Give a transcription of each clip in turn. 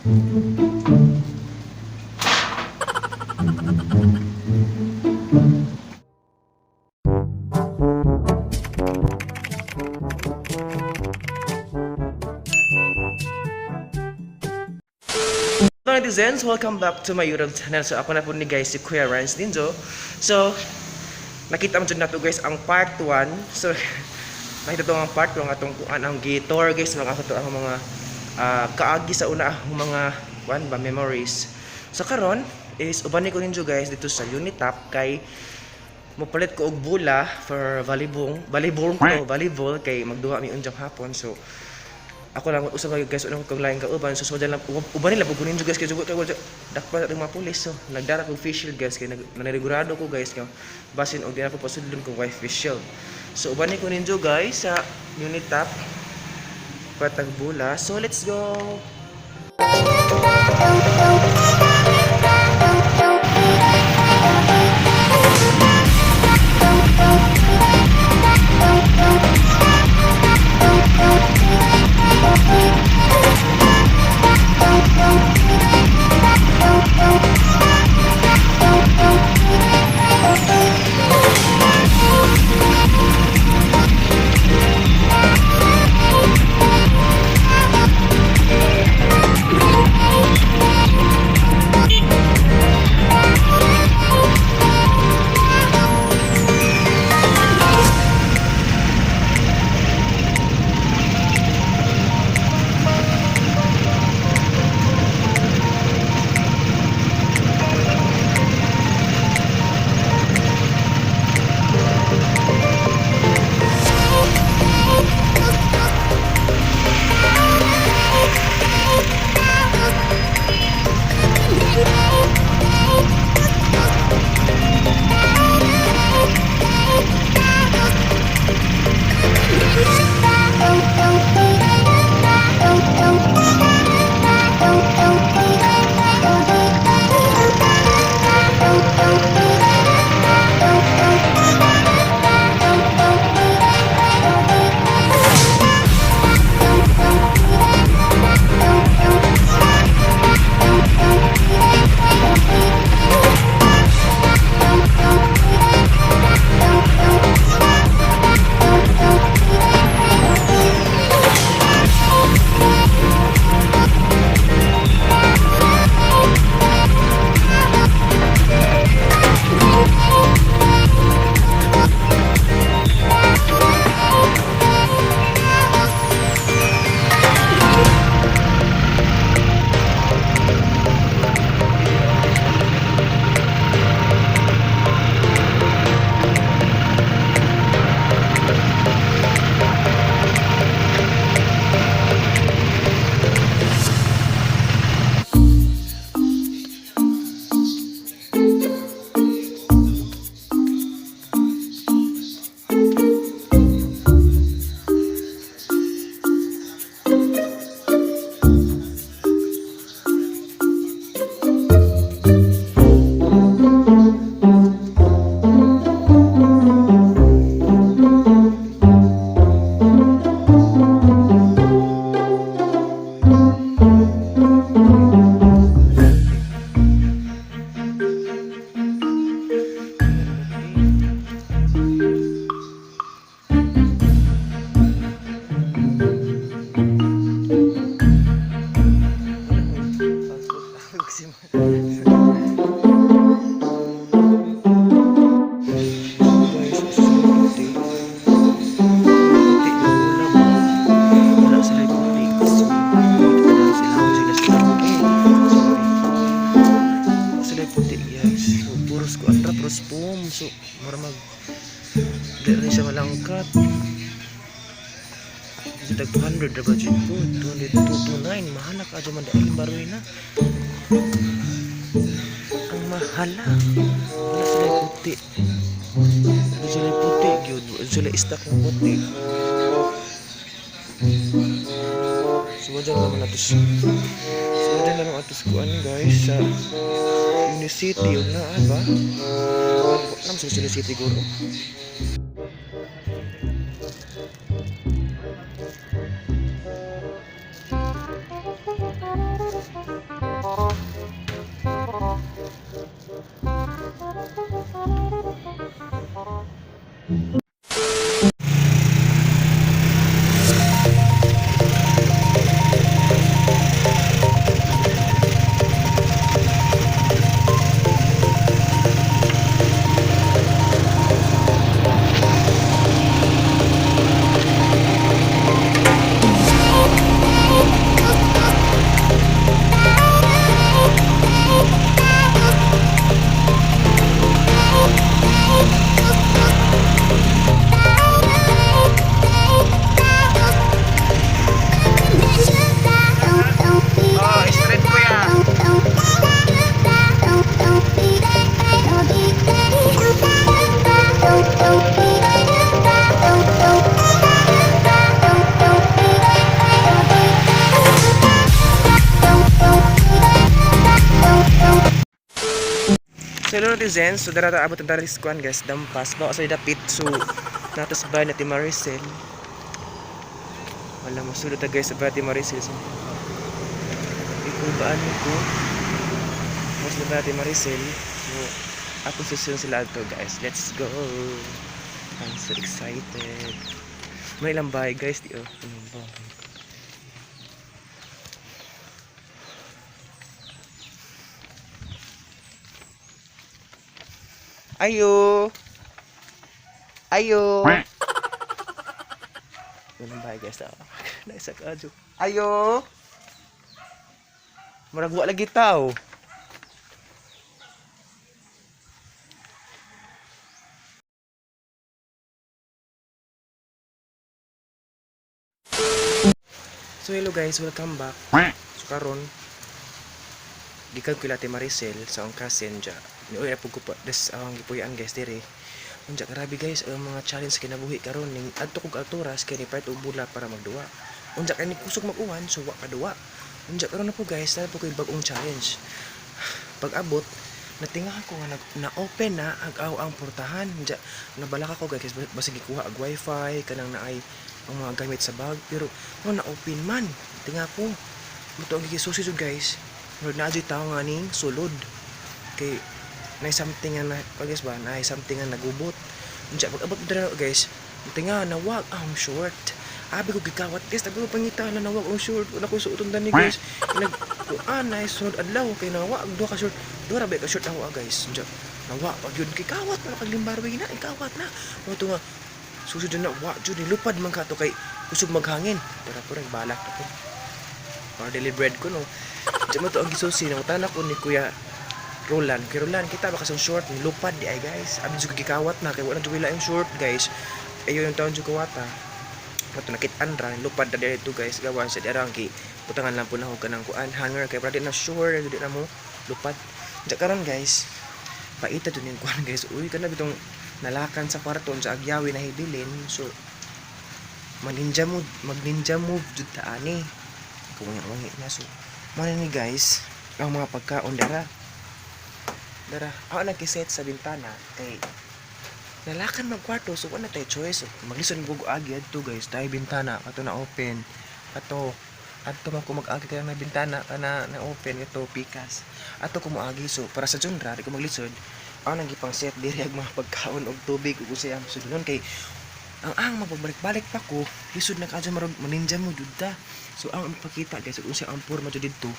Hello netizens, welcome back to my YouTube channel. So ako na po ni guys si Kuya Rance Ninjo. So nakita mo dyan na to guys ang part 1. So nakita to ang part 1 nga itong kuan ang gitor guys. Mga ako to ang mga kaagi sa una ang mga kuan ba memories. So karon is uban ni ko ninyo guys dito sa Unitap kay mopalit ko og bula for volleyball kay magduha mi unjang hapon. So ako lang usab guys unang kong lain ka uban so dyan lang uban nila pugunin guys kay jugo kay dakpa ng mga pulis. So nagdara ko face shield guys kay nanirigurado ko guys kay basin og di na po pasudlon ko wife face shield. So uban ni ko ninyo guys sa Unitap patag bula. So let's go. So, mara mag di rin siya malangkat. Sa tag 200 na budget ko. 229. Mahala ka dyan man dahil baroy na. Ang mahala. Wala sila puti. Wala sila puti. Wala sila istak ng puti. Suwadyan naman atos. Suwadyan naman atos kuan guys sa Unicity. Yun na ba? Nam sa Unicity guro. Oh, straight kuya. So hello netizen, so darata abot ang taris kuan guys, dampas ba sa dapit so natas ba na ti Maricel. Wala mo sulod ta guys sa ba ti Maricel. So, ikubaan ko. Mas na ba ti Maricel. So ako susunod sila to guys. Let's go. I'm so excited. May ilang bahay guys, di oh. Ilang bahay. Ayo. Ayo. Ilang bahay guys. Naisa ka adyo. Ayo. Maragwa lagi tao. So hello guys, welcome back. So karon gikan ko Ate Maricel sa ang cousin dya. Niuy po ko pa des ang gipuyan guys dire. Unja grabe guys ang mga challenge kinabuhi karon ning adto kog alturas kay ni part og bula para magduwa. Unja kay ni kusog mag-uwan so wa kaduwa. Unja karon na po guys, na po koy bag-ong challenge. Pag abot natinga ko nga na-open na ag-aw ang portahan. Unja nabalaka ko guys basig gikuha ag wifi kanang naay ang mga gamit sa bag pero na-open man. Tinga ko muto ang gigisusi jud guys. Murag na adyoy tao nga ning sulod kay na something nga na guys ba na something nga nagubot. Unsa pag abot dira guys tinga nawag ang short. Abi ko gikawat guys tabi ko pangita na nawag ang short una ko suoton dani guys nag na sunod adlaw kay nawag duha ka short duha ra ba ka short ako guys. Unsa nawag pag yun kay kawat na kaglimbar na ikawat na mo to nga susud na wa jud ni lupad man ka to kay kusog maghangin pero purang balak ako para deliberate ko no. Diyan mo to ang gisusi ng tanak ko ni Kuya Roland. Kuya Roland, kita ba kasang short ni lupad di ay guys. Abi jud gikawat na kay wala jud wala yung short guys. Ayo yung taon jud kawata. Kato nakit-an ra lupad na dito guys. Gawan sa dirang ki putangan lang po na ko kanang kuan hanger kay para di na sure di na mo lupad. Diyan karon guys. Paita jud yung kuan guys. Uy kana bitong nalakan sa kwarto sa agyawi na hibilin. So mag ninja move jud ta ani. Kung wangi na so mana ni guys ang mga pagkaon dara ako nagkiset sa bintana kay nalakan magkwarto so wala tayo choice maglison gugo agi adto guys tayo bintana ato na open ato man ko mag-agi kaya na bintana kana na open ito pikas ato ko moagi so para sa genre di ko maglisod ako nagipang set diri ang mga pagkaon og tubig ug usay ang sudunon kay ang magbalik-balik pa ko lisod na kadyo marog maninja mo jud. So ang ipakita guys kung siya ang forma jud didto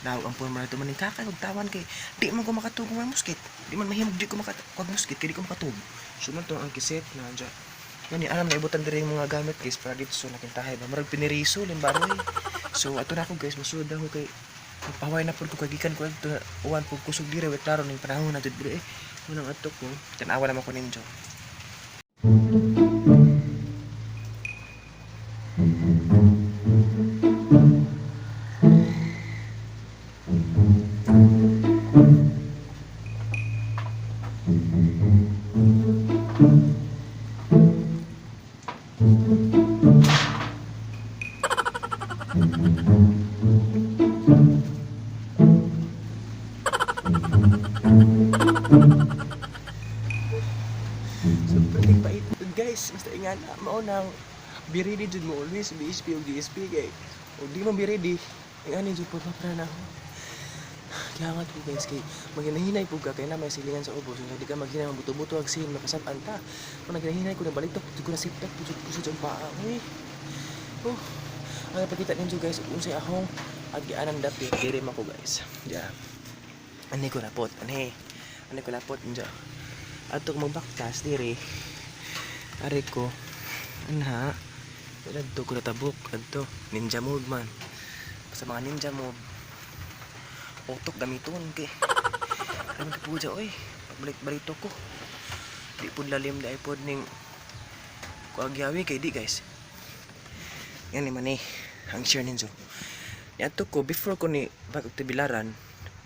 daw ang forma dito maning kakay og tawan kay di man ko makatug ng musket di man mahimog di ko makatug musket kay di ko makatug so man to ang kiset na dya gani alam na ibutan diri yung mga gamit guys para dito so nakintahay ba marag piniriso limbaroy so ato na ako guys masud ako kay paway na pud ko kagikan ko to uwan pud kusog diri wet klaro ning panahon na jud diri unang ato ko tan-awa naman ko ninyo. So pwede pa ito guys basta ingan mao nang be ready jud mo always BSP o DSP kay o di mo be ready ang ani jud po para na Kaya nga to guys, kay maginahinay po ka, kaya na may silingan sa ubos. Hindi ka maghinay, mabuto-buto ang sin, makasabaan ta. Kung naginahinay ko, nabalik to, ko na siptat, pusod ang paa. Uy, oh, ang napakita ninyo guys, kung sa ahong, agianan dati, dirim ako guys. Yeah. Ani ko lapot, ani ko lapot, ninyo. Ato kung magbaktas, diri, ari ko, anha, adto ko natabok, adto, ninja mode man. Sa mga ninja mode, utok gamiton kay ano ka puja oy pagbalik-balik ko di pud lalim dai pod ning kuagyawi kay di guys yan ni man ang share ninyo yato ko before ko ni pagtibilaran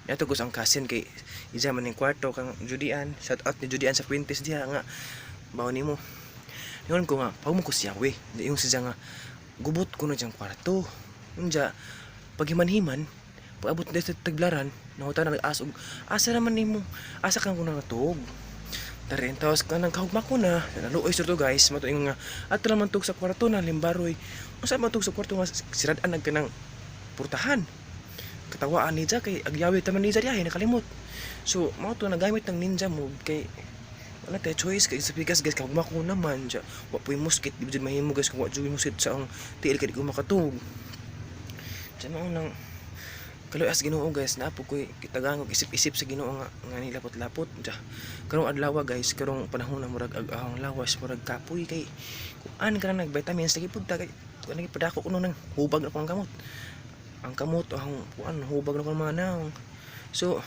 yato ko sang cousin kay isa man ning kwarto kang Judian, shout out ni Judian sa Puentes diha nga bawo nimo yon ko nga pag mo ko siyawi yung siya nga gubot ko na diyang kwarto unja paghiman-himan pag-abot na sa taglaran, nahuta na asog. Asa naman nimo? Asa kang kuna natug? Darin tawas ka nang kahugma ko na. Naluoy sa to guys, matuing nga ato naman tug sa kwarto na limbaroy. Unsa man tug sa kwarto nga sirad-an nagkanang purtahan. Katawaan ni Jack kay agyawi taman ni Jack nakalimot. So, mao to nagamit ng ninja move kay wala tayo choice kay sa bigas guys kahugma ko naman. Wa po'y muskit, di ba dyan mahimo guys kung wa dyan muskit sa ang tiil kay di ko makatug. Diyan mo nang kaloy as Ginoo guys naapo koy kitagangog isip-isip sa Ginoo nga nilapot-lapot ja karong adlaw guys karong panahon na murag ag-ahong lawas murag kapoy kay kuan ka na nag vitamins lagi pud ta kay kuan lagi padako kuno nang hubag na ko ang kamot ang kuan hubag na ko manaw so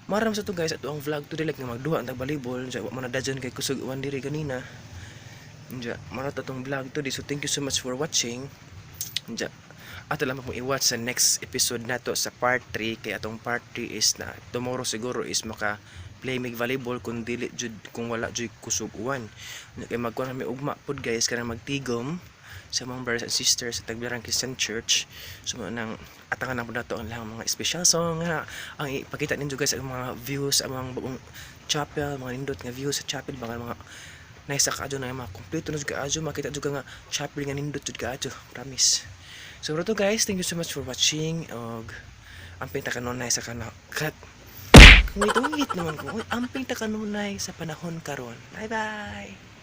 maram sa to guys ato ang vlog today like nga magduha ang tag-volleyball ja wa man na dajon kay kusog uwan diri kanina ja marat atong vlog today so thank you so much for watching ja ato lang pong i-watch sa next episode nato sa part 3 kay atong part 3 is na tomorrow siguro is maka play mig volleyball kung dili jud kung wala jud kusog uwan kay magkuan mi ugma pod guys kana magtigom sa mga brothers and sisters sa Tagbilaran Christian Church so nang atangan na po nato ang lang mga special song nga ang ipakita ninyo guys ang mga views ang mga bagong chapel mga nindot nga views sa chapel mga naisa ka na mga kompleto na jud ka makita jud nga chapel nga nindot jud ka promise. So to guys, thank you so much for watching og amping ta kanunay sa kat wait naman ko amping ta kanunay sa panahon karon. Bye bye.